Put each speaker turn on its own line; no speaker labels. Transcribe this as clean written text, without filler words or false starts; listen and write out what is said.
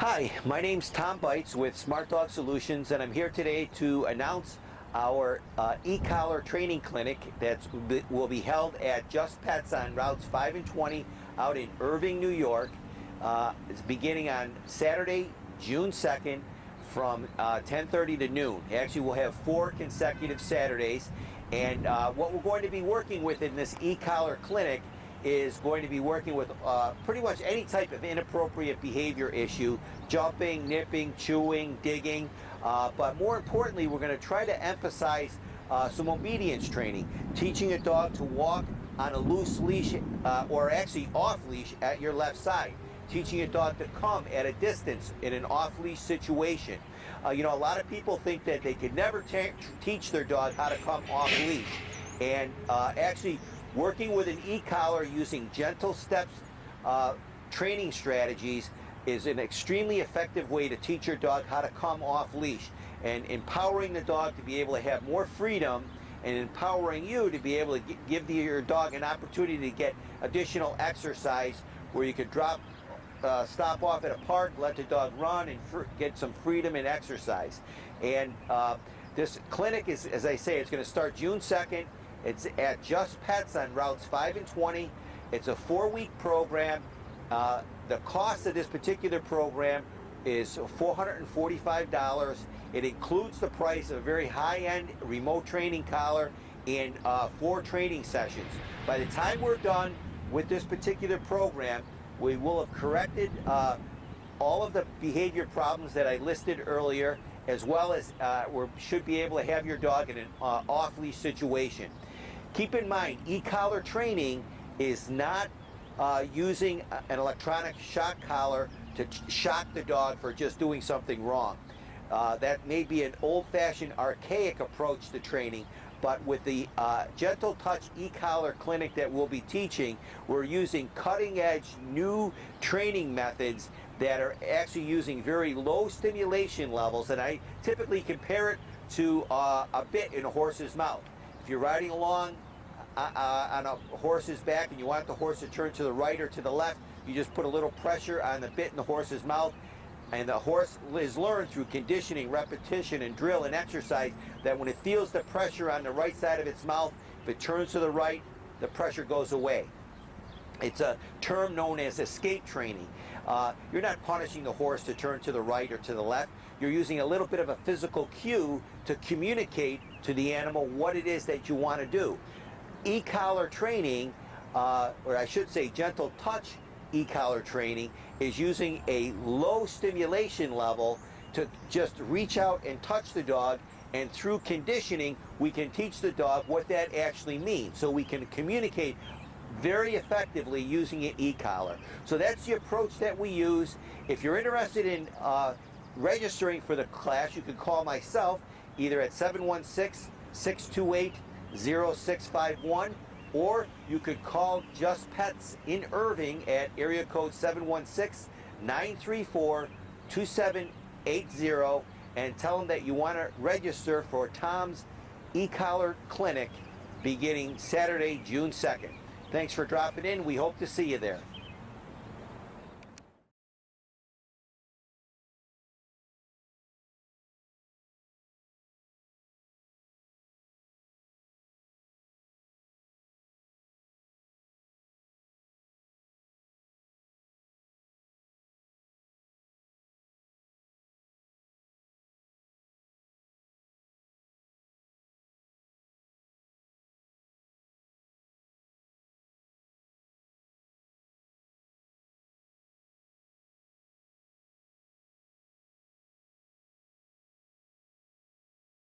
Hi, my name's Tom Beitz with Smart Dog Solutions, and I'm here today to announce our e-collar training clinic that will be held at Just Pets on routes 5 and 20 out in Irving, New York. It's beginning on Saturday, June 2nd from 10:30 to noon. Actually, we'll have 4 consecutive Saturdays, and what we're going to be working with in this e-collar clinic is going to be working with pretty much any type of inappropriate behavior issue: jumping, nipping, chewing, digging, but more importantly, we're going to try to emphasize some obedience training, teaching a dog to walk on a loose leash or actually off leash at your left side, teaching a dog to come at a distance in an off leash situation. A lot of people think that they could never teach their dog how to come off leash, and actually working with an e-collar using gentle steps training strategies is an extremely effective way to teach your dog how to come off leash, and empowering the dog to be able to have more freedom, and empowering you to be able to give your dog an opportunity to get additional exercise where you could stop off at a park, let the dog run, and get some freedom and exercise. And this clinic is, as I say, it's going to start June 2nd. It's at Just Pets on routes 5 and 20. It's a 4-week program. The cost of this particular program is $445. It includes the price of a very high-end remote training collar and 4 training sessions. By the time we're done with this particular program, we will have corrected all of the behavior problems that I listed earlier, as well as we should be able to have your dog in an off-leash situation. Keep in mind, e-collar training is not using an electronic shock collar to shock the dog for just doing something wrong. That may be an old-fashioned, archaic approach to training, but with the Gentle Touch e-collar clinic that we'll be teaching, we're using cutting-edge new training methods that are actually using very low stimulation levels, and I typically compare it to a bit in a horse's mouth. If you're riding along on a horse's back and you want the horse to turn to the right or to the left, you just put a little pressure on the bit in the horse's mouth, and the horse has learned through conditioning, repetition, and drill and exercise that when it feels the pressure on the right side of its mouth, if it turns to the right, the pressure goes away. It's a term known as escape training. You're not punishing the horse to turn to the right or to the left. You're using a little bit of a physical cue to communicate to the animal what it is that you want to do. E-collar training, or I should say Gentle Touch e-collar training, is using a low stimulation level to just reach out and touch the dog, and through conditioning we can teach the dog what that actually means, so we can communicate very effectively using an e-collar. So that's the approach that we use. If you're interested in registering for the class, you can call myself either at 716-628-0651, or you could call Just Pets in Irving at area code 716-934-2780 and tell them that you want to register for Tom's e-collar clinic beginning Saturday, June 2nd. Thanks for dropping in. We hope to see you there.